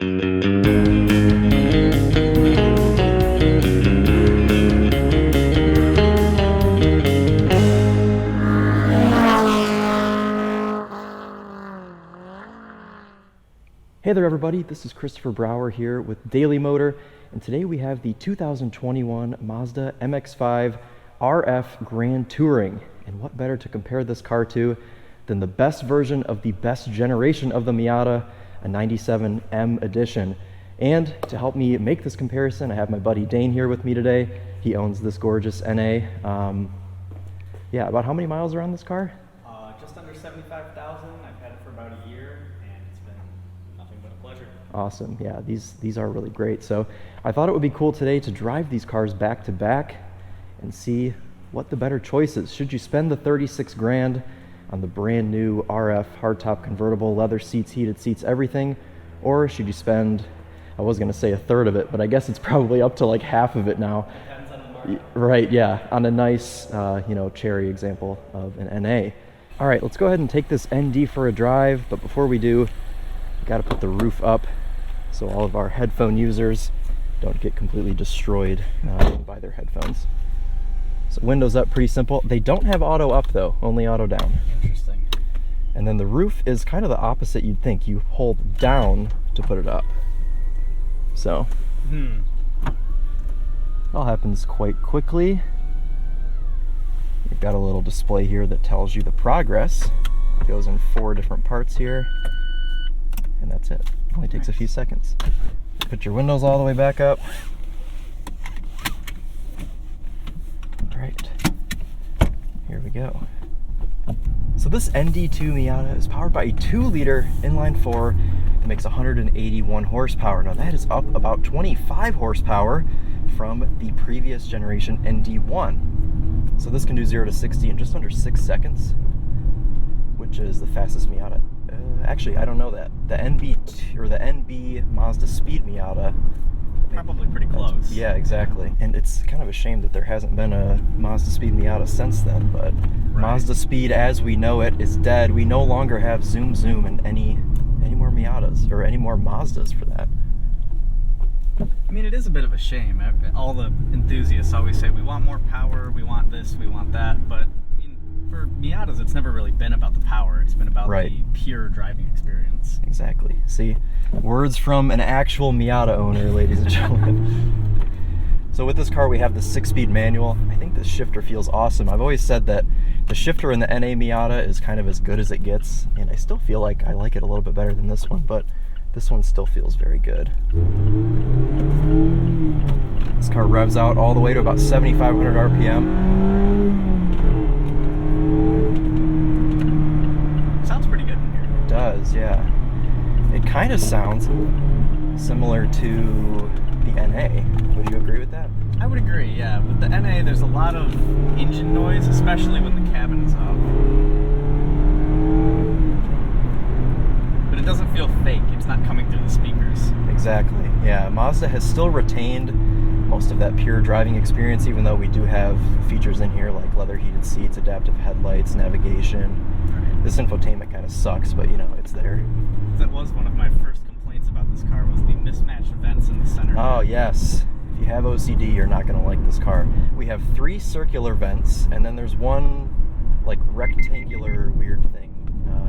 Hey there everybody, this is Christopher Brower here with Daily Motor, and today we have the 2021 Mazda MX-5 RF Grand Touring. And what better to compare this car to than the best version of the best generation of the Miata, a 97 M edition. And to help me make this comparison, I have my buddy Dane here with me today. He owns this gorgeous NA. Yeah, about how many miles are on this car? Just under 75,000. I've had it for about a year, and it's been nothing but a pleasure. Awesome. Yeah, these are really great. So I thought it would be cool today to drive these cars back to back and see what the better choice is. Should you spend the 36 grand on the brand new RF hardtop convertible, leather seats, heated seats, everything, or should you spend, I was going to say a third of it, but I guess it's probably up to like half of it now. Depends on the market. Right, yeah, on a nice, cherry example of an NA. All right, let's go ahead and take this ND for a drive, but before we do, we got to put the roof up so all of our headphone users don't get completely destroyed by their headphones. So windows up, pretty simple. They don't have auto up though, only auto down. Interesting. And then the roof is kind of the opposite you'd think. You hold down to put it up. So, it all happens quite quickly. You've got a little display here that tells you the progress. It goes in 4 different parts here. And that's it. Only takes a few seconds. Put your windows all the way back up. All right, here we go. So this ND2 Miata is powered by a 2-liter inline-4 that makes 181 horsepower. Now that is up about 25 horsepower from the previous generation ND1. So this can do 0 to 60 in just under 6 seconds, which is the fastest Miata. Actually, I don't know that. The NB Mazda Speed Miata. Probably pretty close. Yeah, exactly. And it's kind of a shame that there hasn't been a Mazda Speed Miata since then, but right. Mazda Speed as we know it is dead. We no longer have Zoom Zoom and any more Miatas, or any more Mazdas for that. I mean, it is a bit of a shame. All the enthusiasts always say, we want more power, we want this, we want that, but for Miatas, it's never really been about the power. It's been about the pure driving experience. Exactly. See, words from an actual Miata owner, ladies and gentlemen. So with this car, we have the 6-speed manual. I think the shifter feels awesome. I've always said that the shifter in the NA Miata is kind of as good as it gets, and I still feel like I like it a little bit better than this one, but this one still feels very good. This car revs out all the way to about 7,500 RPM. Does, yeah. It kind of sounds similar to the NA. Would you agree with that? I would agree, yeah. With the NA, there's a lot of engine noise, especially when the cabin is up. But it doesn't feel fake. It's not coming through the speakers. Exactly, yeah. Mazda has still retained most of that pure driving experience, even though we do have features in here like leather heated seats, adaptive headlights, navigation. This infotainment kind of sucks, but you know, it's there. That was one of my first complaints about this car, was the mismatched vents in the center. Oh yes, if you have OCD, you're not going to like this car. We have 3 circular vents, and then there's one like rectangular weird thing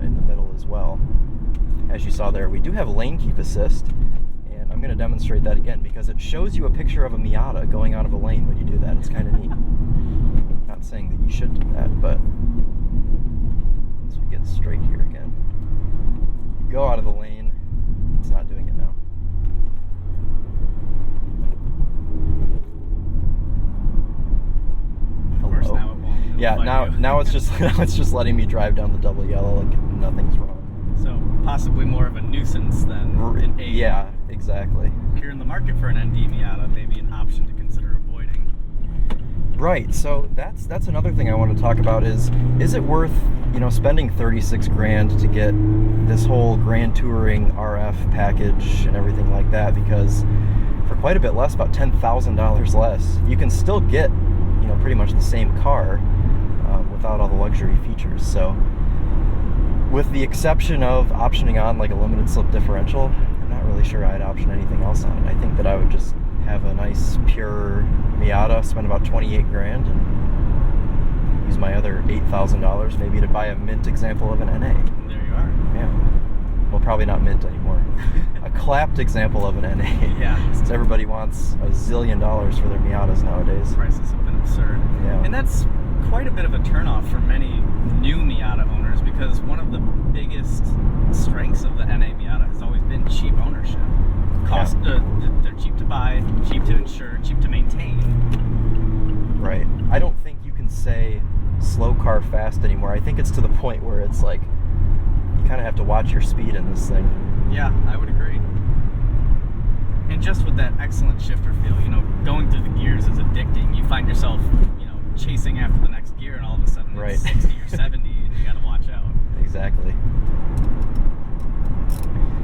in the middle as well. As you saw there, we do have lane keep assist, and I'm going to demonstrate that again because it shows you a picture of a Miata going out of a lane when you do that. It's kind of neat. Not saying that you should do that, but get straight here again. You go out of the lane, it's not doing it now. Of course, now it won't. Yeah, now it's just letting me drive down the double yellow like nothing's wrong. So possibly more of a nuisance than an A. Yeah, exactly. If you're in the market for an ND Miata, maybe an option to consider avoiding. Right, so that's another thing I want to talk about is it worth, spending 36 grand to get this whole Grand Touring RF package and everything like that, because for quite a bit less, about $10,000 less, you can still get, pretty much the same car without all the luxury features. So with the exception of optioning on like a limited slip differential, I'm not really really sure I'd option anything else on it. I think that I would just have a nice pure Miata, spend about 28 grand, and use my other $8,000 maybe to buy a mint example of an NA. There you are. Yeah. Well, probably not mint anymore. A clapped example of an NA. Yeah. Since everybody wants a zillion dollars for their Miatas nowadays. Prices have been absurd. Yeah. And that's quite a bit of a turnoff for many new Miata owners, because one of the biggest strengths of the NA Miata has always been cheap ownership. They're cheap to buy, cheap to insure, cheap to maintain. Right. I don't think you can say slow car fast anymore. I think it's to the point where it's like you kind of have to watch your speed in this thing. Yeah, I would agree. And just with that excellent shifter feel, you know, going through the gears is addicting. You find yourself, you know, chasing after the next gear, and all of a sudden it's 60 or 70, and you got to watch out. Exactly.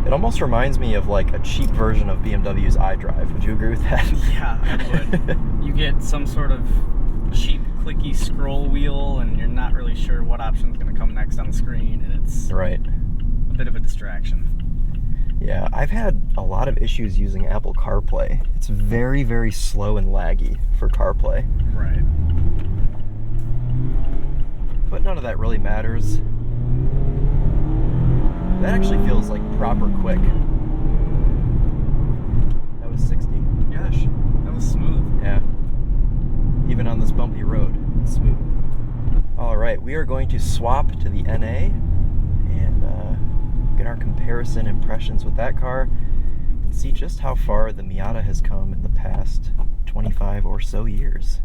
It almost reminds me of like a cheap version of BMW's iDrive. Would you agree with that? Yeah, I would. You get some sort of cheap, clicky scroll wheel, and you're not really sure what option's going to come next on the screen, and it's right. A bit of a distraction. Yeah, I've had a lot of issues using Apple CarPlay. It's very, very slow and laggy for CarPlay. Right. But none of that really matters. That actually feels like proper quick. That was 60. Yeah, that was smooth. Yeah. Even on this bumpy road, it's smooth. All right, we are going to swap to the NA and get our comparison impressions with that car and see just how far the Miata has come in the past 25 or so years.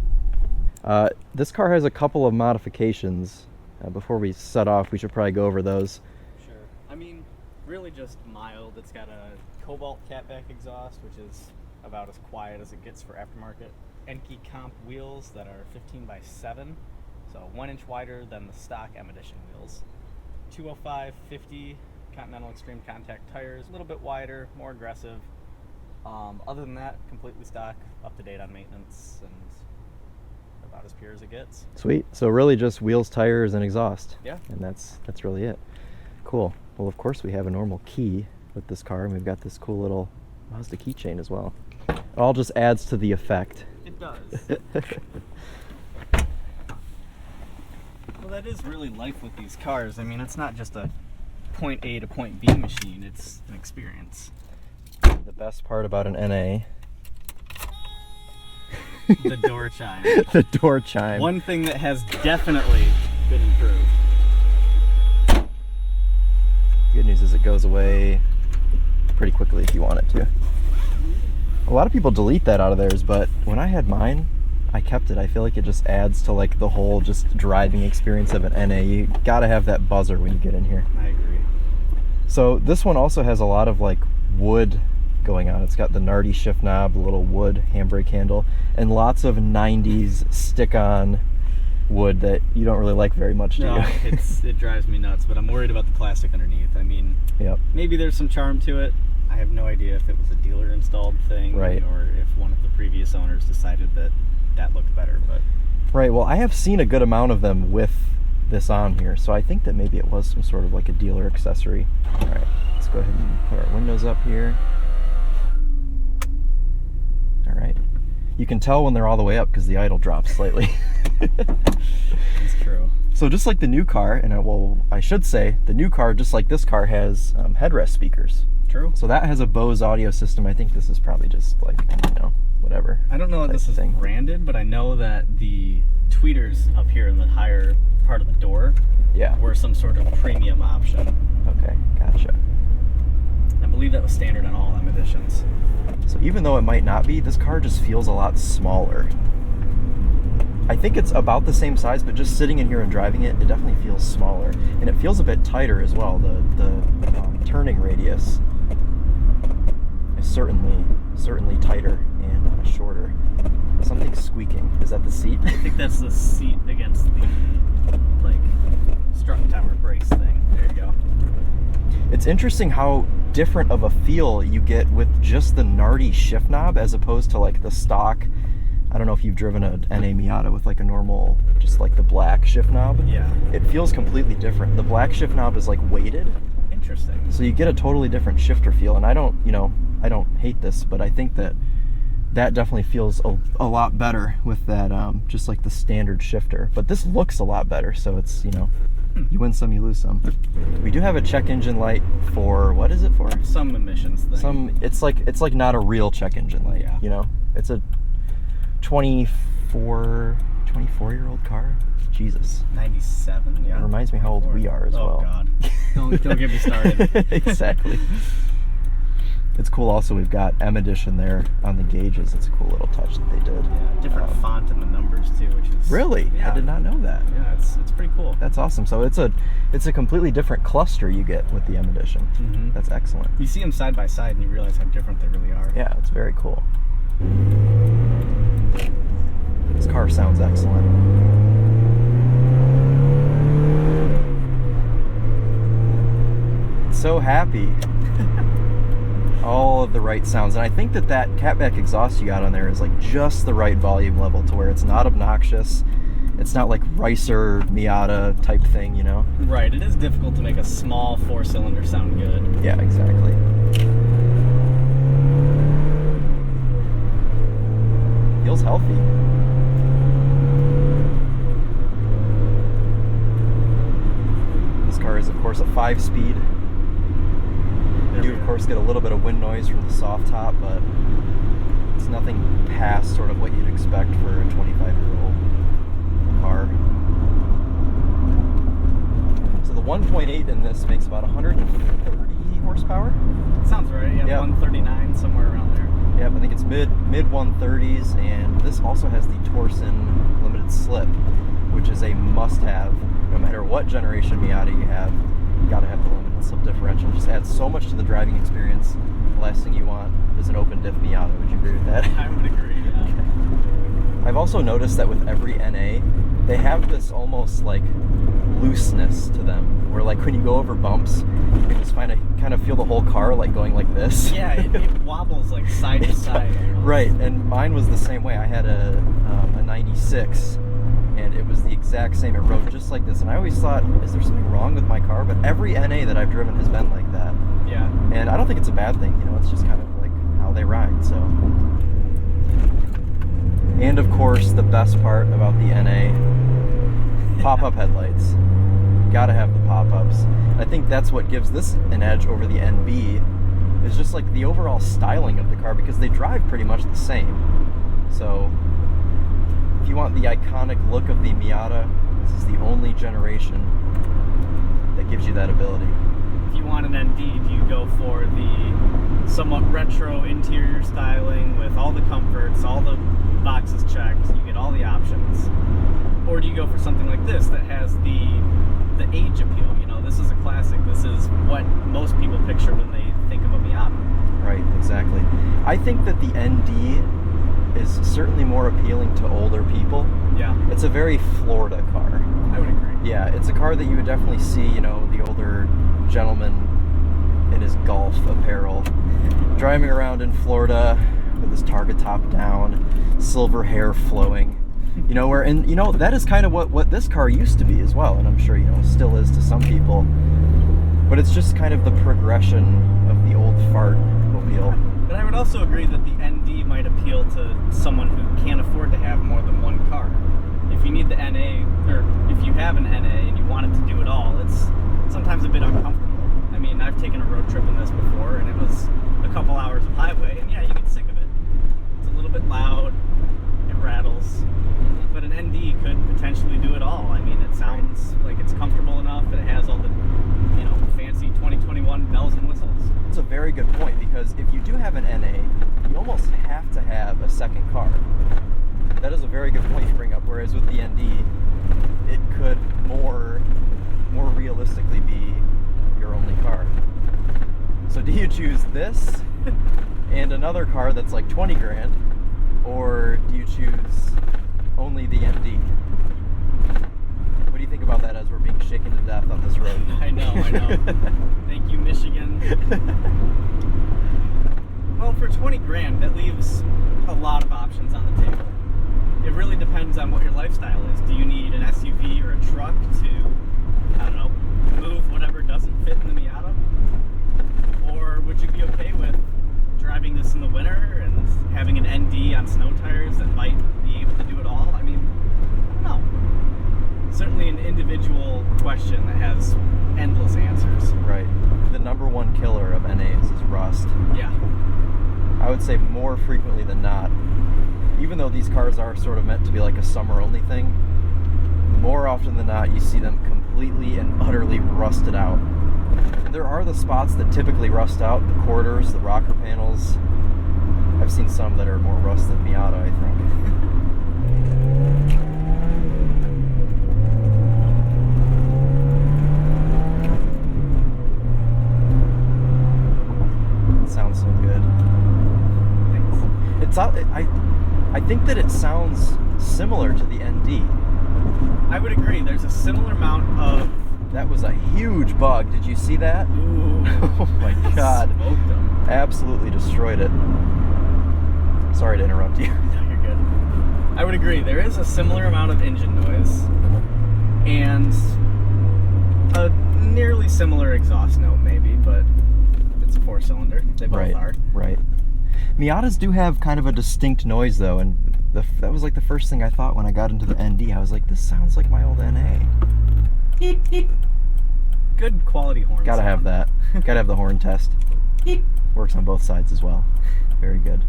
This car has a couple of modifications. Before we set off, we should probably go over those. Sure. I mean, really just mild. It's got a Cobalt catback exhaust, which is about as quiet as it gets for aftermarket. Enkei comp wheels that are 15x7, so 1 inch wider than the stock M Edition wheels. 205/50 Continental Extreme Contact tires, a little bit wider, more aggressive. Other than that, completely stock, up to date on maintenance, and about as pure as it gets. Sweet. So really just wheels, tires, and exhaust. Yeah. And that's really it. Cool. Well, of course we have a normal key with this car, and we've got this cool little Mazda keychain as well. It all just adds to the effect. It does. Well, that is really life with these cars. I mean, it's not just a point A to point B machine, it's an experience. The best part about an NA... The door chime. The door chime. One thing that has definitely been improved. Good news is it goes away pretty quickly if you want it to. A lot of people delete that out of theirs, but when I had mine, I kept it. I feel like it just adds to like the whole just driving experience of an NA. You gotta have that buzzer when you get in here. I agree. So this one also has a lot of like wood going on. It's got the Nardi shift knob, the little wood handbrake handle, and lots of 90s stick-on wood that you don't really like very much, do you? No, it drives me nuts, but I'm worried about the plastic underneath. I mean, yep. Maybe there's some charm to it. I have no idea if it was a dealer installed thing, right, or if one of the previous owners decided that looked better. But right, well, I have seen a good amount of them with this on here, so I think that maybe it was some sort of like a dealer accessory. All right, let's go ahead and put our windows up here. All right, you can tell when they're all the way up because the idle drops slightly. It's true. So just like the new car, and I should say the new car, just like this car, has headrest speakers. True. So that has a Bose audio system. I think this is probably just like, whatever. I don't know if this is branded, but I know that the tweeters up here in the higher part of the door were some sort of premium option. Okay, gotcha. I believe that was standard on all M editions. So even though it might not be, this car just feels a lot smaller. I think it's about the same size, but just sitting in here and driving it, it definitely feels smaller. And it feels a bit tighter as well. The turning radius is certainly tighter and shorter. Something's squeaking. Is that the seat? I think that's the seat against the strut tower brace thing. There you go. It's interesting how different of a feel you get with just the Nardi shift knob as opposed to like the stock. I don't know if you've driven a NA Miata with like a normal, just like the black shift knob. Yeah. It feels completely different. The black shift knob is like weighted, Interesting. So you get a totally different shifter feel, and I don't hate this, but I think that definitely feels a lot better with that, just like the standard shifter. But this looks a lot better, so it's, you win some, you lose some. We do have a check engine light for, what is it for? Some emissions thing. It's like not a real check engine light, Yeah. It's a 24-year-old car. Jesus. 97, yeah. It reminds me how old we are as well. Oh, God. Don't get me started. Exactly. It's cool also, we've got M Edition there on the gauges. It's a cool little touch that they did. Yeah, different font in the numbers too, which is... Really? Yeah. I did not know that. Yeah, it's pretty cool. That's awesome. So it's a completely different cluster you get with the M Edition. Mm-hmm. That's excellent. You see them side by side and you realize how different they really are. Yeah, it's very cool. This car sounds excellent. It's so happy. All of the right sounds, and I think that catback exhaust you got on there is like just the right volume level to where it's not obnoxious. It's not like Ricer Miata type thing, Right, it is difficult to make a small 4-cylinder sound good. Yeah, exactly. Feels healthy. This car is, of course, a 5-speed. You do, of course, get a little bit of wind noise from the soft top, but it's nothing past sort of what you'd expect for a 25-year-old car. So the 1.8 in this makes about 130 horsepower. Sounds right, yeah, Yep. 139, somewhere around there. Yep, I think it's mid 130s, and this also has the Torsen limited slip, which is a must-have. No matter what generation Miata you have, you gotta have the limited slip differential. It just adds so much to the driving experience. The last thing you want is an open diff Miata. Would you agree with that? I would agree, yeah. Okay. I've also noticed that with every NA, they have this almost like looseness to them, where like when you go over bumps, you can just kind of feel the whole car like going like this. Yeah, it wobbles like side to side. Right, and mine was the same way. I had a 96, and it was the exact same. It rode just like this, and I always thought, is there something wrong with my car? But every NA that I've driven has been like that. Yeah. And I don't think it's a bad thing, it's just kind of like how they ride, so. And of course, the best part about the NA, pop-up headlights. Gotta have the pop-ups. I think that's what gives this an edge over the NB, is just like the overall styling of the car, because they drive pretty much the same. So if you want the iconic look of the Miata, this is the only generation that gives you that ability. If you want an ND, do you go for the somewhat retro interior styling with all the comforts, all the boxes checked, you get all the options? Or do you go for something like this that has the age appeal? This is a classic. This is what most people picture when they think of a Miata. Right, exactly. I think that the ND is certainly more appealing to older people. Yeah. It's a very Florida car. I would agree. Yeah, it's a car that you would definitely see, the older gentleman in his golf apparel driving around in Florida with his target top down, silver hair flowing. That is kind of what this car used to be as well, and I'm sure, still is to some people. But it's just kind of the progression of the old fart mobile. But I would also agree that the ND might appeal to someone who can't afford to have more than one car. If you need the NA, or if you have an NA and you want it to do it all, it's sometimes a bit uncomfortable. I mean, I've taken a road trip in this before, and it was a couple hours of highway, and yeah, you get sick of it. It's a little bit loud, it rattles. But an ND could potentially do it all. I mean, it sounds like it's comfortable enough, and it has all the, fancy 2021 bells and whistles. It's a very good point, because if you do have an NA, you almost have to have a second car. That is a very good point you bring up, whereas with the ND, it could more realistically be your only car. So do you choose this and another car that's like 20 grand, or do you choose only the ND? What do you think about that as we're being shaken to death on this road? I know. Thank you, Michigan. Well, for 20 grand, that leaves a lot of options on the table. It really depends on what your lifestyle is. Do you need an SUV or a truck to, I don't know, move whatever doesn't fit in the Miata? would you be okay with driving this in the winter and having an ND on snow tires that might be able to do it all? I mean, I don't know. Certainly an individual question that has endless answers. Right. The number one killer of NAs is rust. Yeah. I would say more frequently than not, even though these cars are sort of meant to be like a summer-only thing, more often than not, you see them completely and utterly rusted out. And there are the spots that typically rust out, the quarters, the rocker panels. I've seen some that are more rust than Miata, I think. It sounds so good. I think that it sounds similar to the ND. I would agree. There's a similar amount of... That was a huge bug. Did you see that? Ooh. Oh my God. Smoked them. Absolutely destroyed it. Sorry to interrupt you. No, you're good. I would agree. There is a similar amount of engine noise and a nearly similar exhaust note, maybe, but it's a 4-cylinder. They both are. Right. Miatas do have kind of a distinct noise, though, and that was like the first thing I thought when I got into the ND. I was like, this sounds like my old NA. Good quality horn. Gotta have that. Gotta have the horn test. Works on both sides as well. Very good.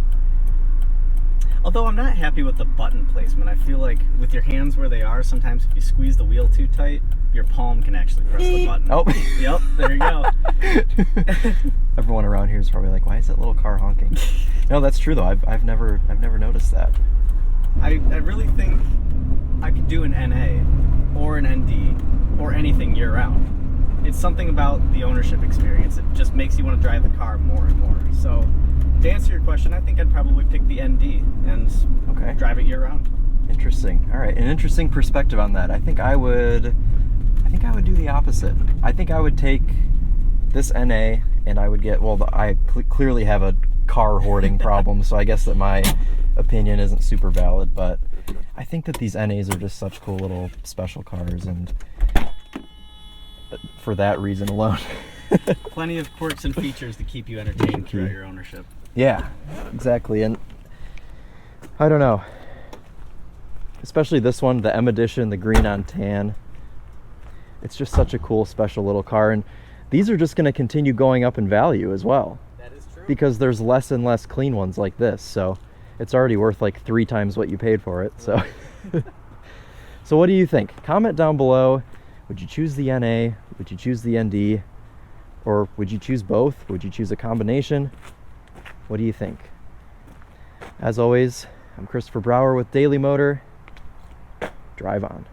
Although I'm not happy with the button placement. I feel like with your hands where they are, sometimes if you squeeze the wheel too tight, your palm can actually press the button. Oh. Yep, there you go. Everyone around here is probably like, why is that little car honking? No, that's true though. I've never noticed that. I really think I could do an NA or an ND or anything year round. It's something about the ownership experience. It just makes you want to drive the car more and more. So to answer your question, I think I'd probably pick the ND and drive it year round. Interesting. All right, an interesting perspective on that. I think I would do the opposite. I think I would take this NA and I would get, well, I clearly have a car hoarding problem, so I guess that my opinion isn't super valid, but I think that these NAs are just such cool little special cars, and for that reason alone. Plenty of quirks and features to keep you entertained throughout your ownership. Yeah, exactly. And I don't know, especially this one, the M Edition, the green on tan. It's just such a cool special little car, and these are just going to continue going up in value as well. That is true. Because there's less and less clean ones like this, so it's already worth like 3 times what you paid for it. So so what do you think? Comment down below. Would you choose the NA? Would you choose the ND? Or would you choose both? Would you choose a combination? What do you think? As always, I'm Christopher Brower with Daily Motor. Drive on.